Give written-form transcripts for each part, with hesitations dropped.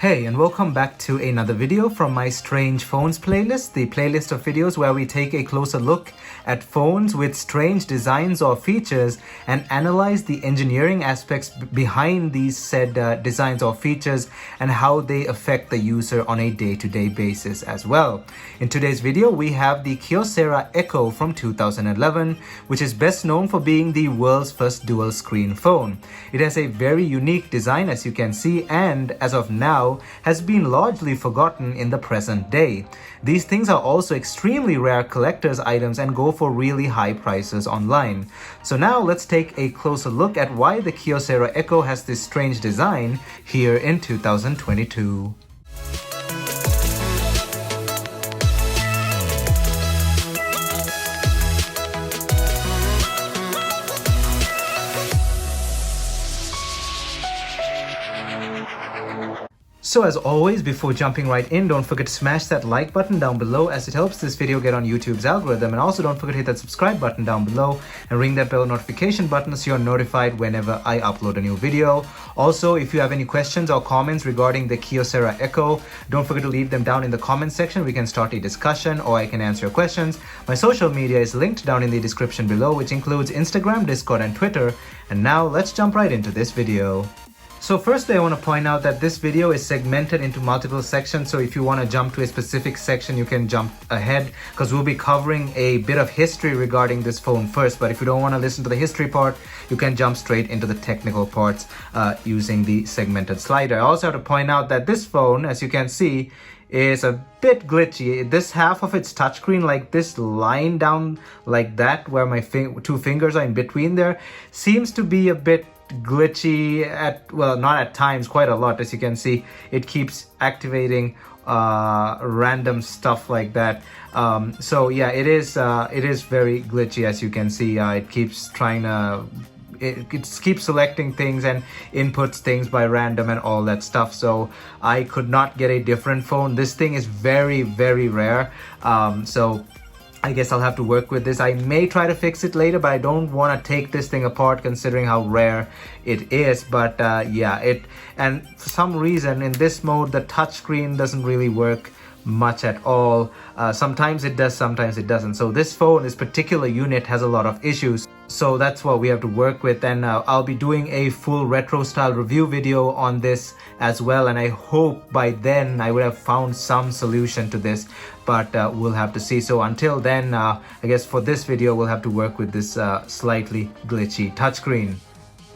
Hey, and welcome back to another video from my Strange Phones playlist, the playlist of videos where we take a closer look at phones with strange designs or features and analyze the engineering aspects behind these said designs or features and how they affect the user on a day-to-day basis as well. In today's video, we have the Kyocera Echo from 2011, which is best known for being the world's first dual-screen phone. It has a very unique design, as you can see, and as of now, has been largely forgotten in the present day. These things are also extremely rare collector's items and go for really high prices online. So now let's take a closer look at why the Kyocera Echo has this strange design here in 2022. So as always, before jumping right in, don't forget to smash that like button down below as it helps this video get on YouTube's algorithm, and also don't forget to hit that subscribe button down below and ring that bell notification button so you're notified whenever I upload a new video. Also, if you have any questions or comments regarding the Kyocera Echo, don't forget to leave them down in the comment section. We can start a discussion or I can answer your questions. My social media is linked down in the description below, which includes Instagram, Discord, and Twitter. And now let's jump right into this video. So firstly, I want to point out that this video is segmented into multiple sections, so if you want to jump to a specific section, you can jump ahead because we'll be covering a bit of history regarding this phone first. But if you don't want to listen to the history part, you can jump straight into the technical parts using the segmented slider. I also have to point out that this phone, as you can see, is a bit glitchy. This half of its touchscreen, like this line down like that, where my two fingers are in between there, seems to be a bit glitchy not at times, quite a lot. As you can see, it keeps activating random stuff like that. So yeah, it is very glitchy. As you can see, it keeps trying to it keeps selecting things and inputs things by random and all that stuff. So I could not get a different phone. This thing is very, very rare. So I guess I'll have to work with this. I may try to fix it later, but I don't want to take this thing apart considering how rare it is. But and for some reason in this mode, the touchscreen doesn't really work much at all. Sometimes it does, sometimes it doesn't. So this phone, this particular unit, has a lot of issues. So that's what we have to work with, and I'll be doing a full retro style review video on this as well, and I hope by then I would have found some solution to this, but we'll have to see. So until then, I guess for this video we'll have to work with this slightly glitchy touchscreen.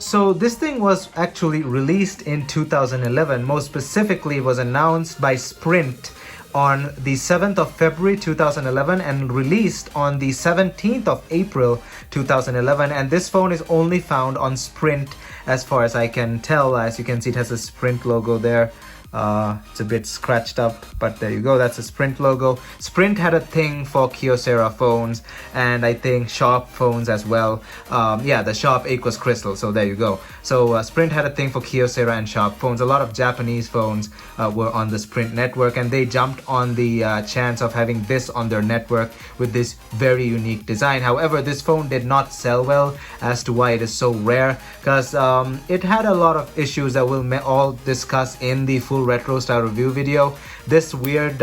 So this thing was actually released in 2011. Most specifically, it was announced by Sprint on the 7th of February 2011 and released on the 17th of April 2011, and this phone is only found on Sprint as far as I can tell. As you can see, it has a Sprint logo there. It's a bit scratched up, but there you go, that's a Sprint logo. Sprint had a thing for Kyocera phones, and I think Sharp phones as well. Yeah, the Sharp Aquos Crystal, so there you go. So Sprint had a thing for Kyocera and Sharp phones. A lot of Japanese phones were on the Sprint network, and they jumped on the chance of having this on their network with this very unique design. However, this phone did not sell well, as to why it is so rare, because it had a lot of issues that we'll all discuss in the full retro style review video. This weird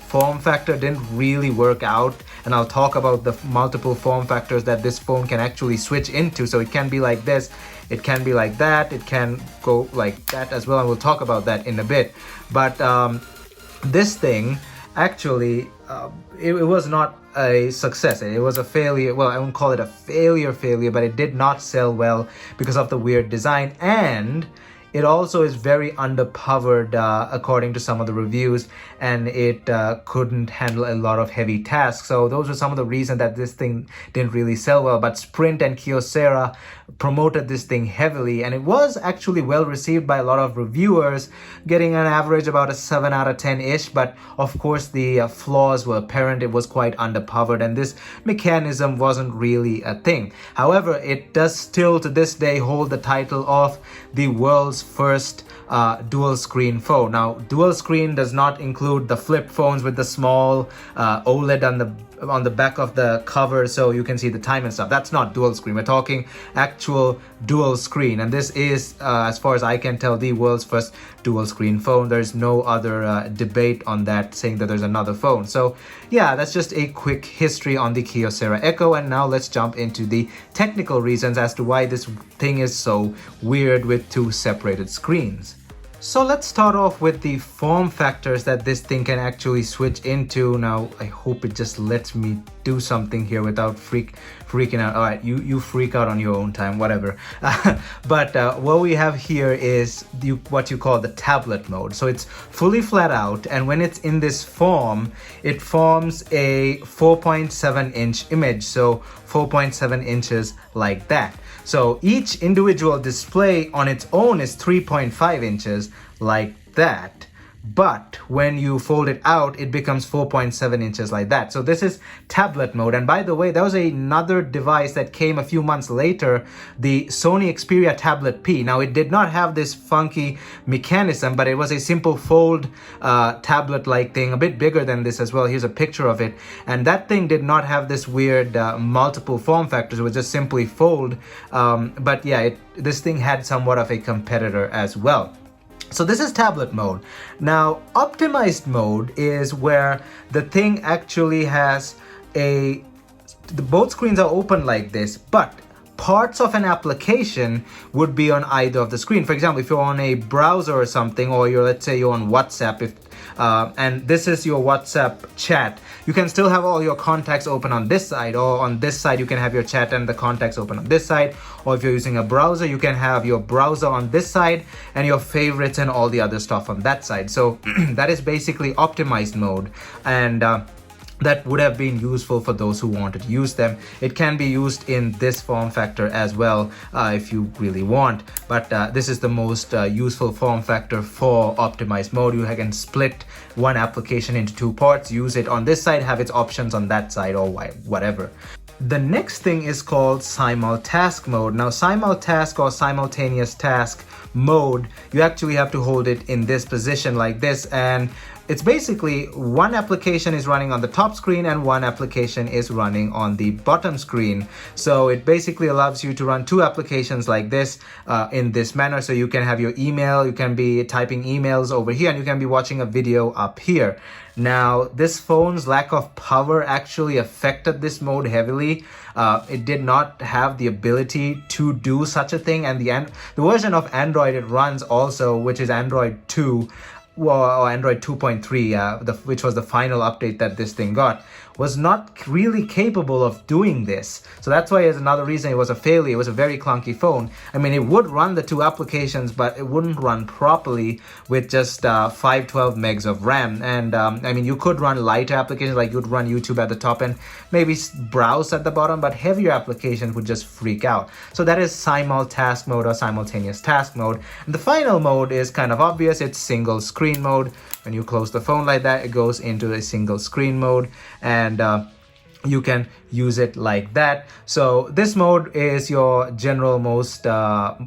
form factor didn't really work out, and I'll talk about the multiple form factors that this phone can actually switch into. So it can be like this, it can be like that, it can go like that as well, and we'll talk about that in a bit. But this thing actually it was not a success. It was a failure. Well, I won't call it a failure, but it did not sell well because of the weird design, and it also is very underpowered according to some of the reviews, and it couldn't handle a lot of heavy tasks. So those were some of the reasons that this thing didn't really sell well. But Sprint and Kyocera promoted this thing heavily, and it was actually well received by a lot of reviewers, getting an average about a 7 out of 10-ish. But of course the flaws were apparent. It was quite underpowered, and this mechanism wasn't really a thing. However, it does still to this day hold the title of the world's first dual screen phone. Now, dual screen does not include the flip phones with the small OLED on the on the back of the cover so you can see the time and stuff. That's not dual screen. We're talking actual dual screen, and this is as far as I can tell, the world's first dual screen phone. There's no other debate on that, saying that there's another phone. So yeah, that's just a quick history on the Kyocera Echo, and now let's jump into the technical reasons as to why this thing is so weird with two separated screens. So let's start off with the form factors that this thing can actually switch into. Now, I hope it just lets me do something here without freaking out. All right, you freak out on your own time, whatever. But what we have here is what you call the tablet mode. So it's fully flat out, and when it's in this form, it forms a 4.7-inch image. So 4.7 inches like that. So each individual display on its own is 3.5 inches like that. But when you fold it out, it becomes 4.7 inches like that. So this is tablet mode. And by the way, there was another device that came a few months later, the Sony Xperia Tablet P. Now, it did not have this funky mechanism, but it was a simple fold tablet-like thing, a bit bigger than this as well. Here's a picture of it. And that thing did not have this weird multiple form factors. It was just simply fold. But yeah, this thing had somewhat of a competitor as well. So this is tablet mode. Now, optimized mode is where the thing actually has both screens are open like this, but parts of an application would be on either of the screen. For example, if you're on a browser or something, or let's say you're on WhatsApp, and this is your WhatsApp chat, you can still have all your contacts open on this side, or on this side you can have your chat and the contacts open on this side. Or if you're using a browser, you can have your browser on this side and your favorites and all the other stuff on that side. So that is basically optimized mode, and that would have been useful for those who wanted to use them. It can be used in this form factor as well if you really want, but this is the most useful form factor for optimized mode. You can split one application into two parts, use it on this side, have its options on that side, or whatever. The next thing is called simultask mode. Now, simultask or simultaneous task mode, you actually have to hold it in this position like this, and it's basically one application is running on the top screen and one application is running on the bottom screen. So it basically allows you to run two applications like this in this manner. So you can have your email, you can be typing emails over here, and you can be watching a video up here. Now, this phone's lack of power actually affected this mode heavily. It did not have the ability to do such a thing, and the version of Android it runs also, which is Android 2, or Android 2.3, which was the final update that this thing got, was not really capable of doing this. So that's why, as another reason, it was a failure. It was a very clunky phone. I mean, it would run the two applications, but it wouldn't run properly with just 512 megs of RAM. And I mean, you could run lighter applications, like you'd run YouTube at the top and maybe browse at the bottom, but heavier applications would just freak out. So that is simultask mode or simultaneous task mode. And the final mode is kind of obvious. It's single screen mode. When you close the phone like that, it goes into a single screen mode, and you can use it like that. So this mode is your general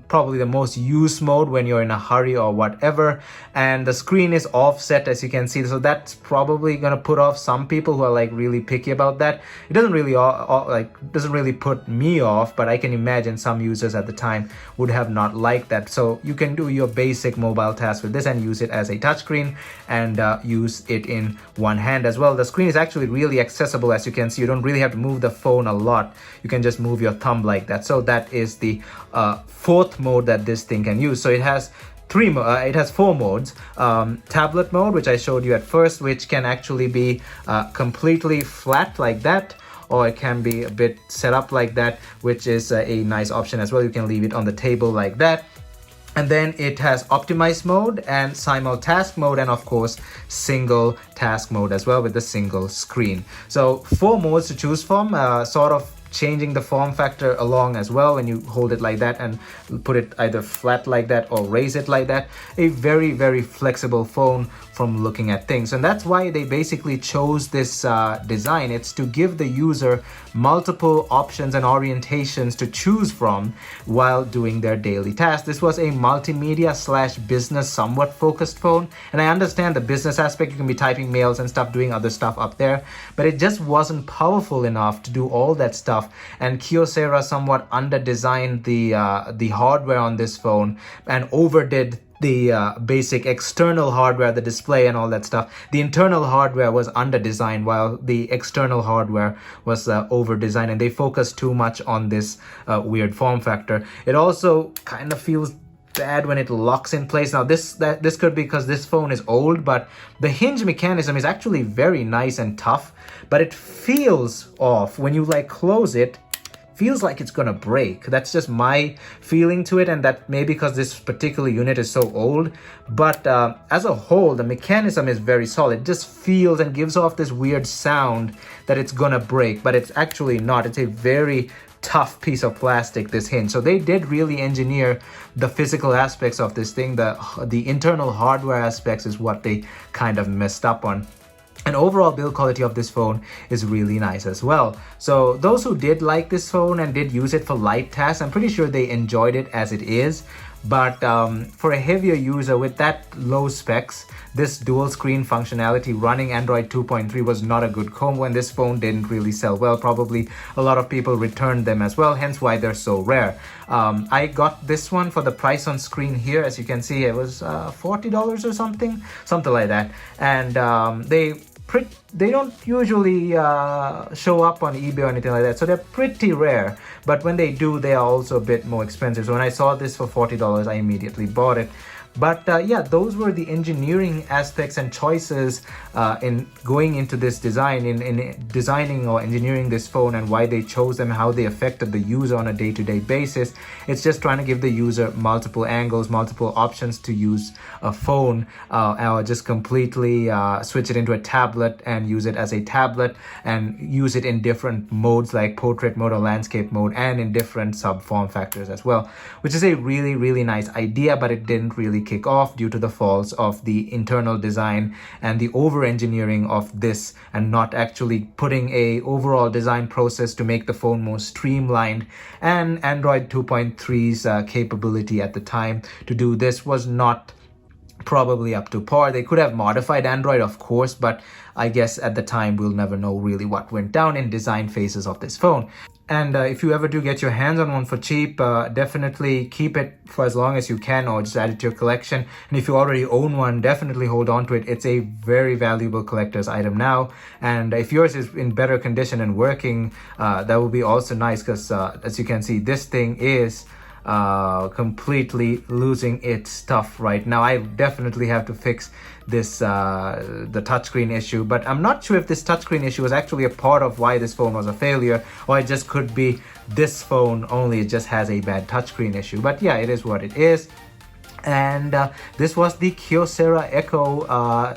probably the most used mode when you're in a hurry or whatever, and the screen is offset, as you can see. So that's probably gonna put off some people who are like really picky about that. It doesn't really put me off, but I can imagine some users at the time would have not liked that. So you can do your basic mobile tasks with this and use it as a touchscreen, and use it in one hand as well. The screen is actually really accessible, as you can see. You don't really have to move the phone a lot. You can just move your thumb like that. So that is the fourth mode that this thing can use. So it has four modes. Tablet mode, which I showed you at first, which can actually be completely flat like that, or it can be a bit set up like that, which is a nice option as well. You can leave it on the table like that. And then it has optimized mode and simultask mode, and of course single task mode as well with the single screen. So 4 modes to choose from, sort of changing the form factor along as well when you hold it like that and put it either flat like that or raise it like that. A very, very flexible phone from looking at things, and that's why they basically chose this design. It's to give the user multiple options and orientations to choose from while doing their daily tasks. This was a multimedia slash business somewhat focused phone, and I understand the business aspect. You can be typing mails and stuff, doing other stuff up there, but it just wasn't powerful enough to do all that stuff. And Kyocera somewhat under-designed the hardware on this phone and overdid the basic external hardware, the display and all that stuff. The internal hardware was under-designed while the external hardware was over-designed, and they focused too much on this weird form factor. It also kind of feels bad when it locks in place. Now this could be because this phone is old, but the hinge mechanism is actually very nice and tough, but it feels off when you like close it. Feels like it's gonna break. That's just my feeling to it, and that maybe because this particular unit is so old, but as a whole the mechanism is very solid. It just feels and gives off this weird sound that it's gonna break, but it's actually not. It's a very tough piece of plastic, this hinge. So they did really engineer the physical aspects of this thing. The internal hardware aspects is what they kind of messed up on. And overall build quality of this phone is really nice as well. So those who did like this phone and did use it for light tasks, I'm pretty sure they enjoyed it as it is. But for a heavier user with that low specs, this dual screen functionality running Android 2.3 was not a good combo, and this phone didn't really sell well. Probably a lot of people returned them as well, hence why they're so rare. I got this one for the price on screen here. As you can see, it was $40 or something like that. And they don't usually show up on eBay or anything like that, so they're pretty rare. But when they do, they are also a bit more expensive. So when I saw this for $40, I immediately bought it. But yeah, those were the engineering aspects and choices in going into this design, in designing or engineering this phone, and why they chose them, how they affected the user on a day-to-day basis. It's just trying to give the user multiple angles, multiple options to use a phone, or just completely switch it into a tablet and use it as a tablet, and use it in different modes like portrait mode or landscape mode, and in different sub form factors as well, which is a really, really nice idea. But it didn't really kick off due to the faults of the internal design and the over engineering of this, and not actually putting a overall design process to make the phone more streamlined. And Android 2.3's capability at the time to do this was not probably up to par. They could have modified Android, of course, but I guess at the time we'll never know really what went down in design phases of this phone. And if you ever do get your hands on one for cheap, definitely keep it for as long as you can, or just add it to your collection. And if you already own one, definitely hold on to it. It's a very valuable collector's item now. And if yours is in better condition and working, that would be also nice, because as you can see, this thing is completely losing its stuff right now. I definitely have to fix this the touchscreen issue, but I'm not sure if this touchscreen issue was actually a part of why this phone was a failure, or it just could be this phone only, it just has a bad touchscreen issue. But yeah, it is what it is. And this was the Kyocera Echo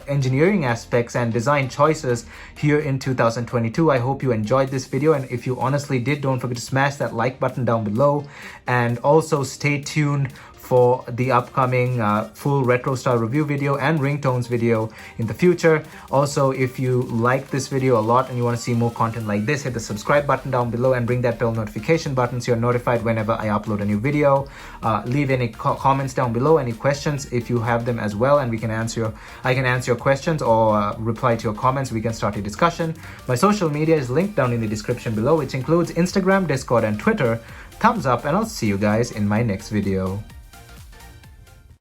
engineering aspects and design choices here in 2022. I hope you enjoyed this video, and if you honestly did, don't forget to smash that like button down below, and also stay tuned for the upcoming full retro style review video and ringtones video in the future. Also, if you like this video a lot and you want to see more content like this, hit the subscribe button down below and ring that bell notification button so you're notified whenever I upload a new video. Leave any comments down below, any questions if you have them as well, and I can answer your questions or reply to your comments. We can start a discussion. My social media is linked down in the description below, which includes Instagram, Discord, and Twitter. Thumbs up, and I'll see you guys in my next video.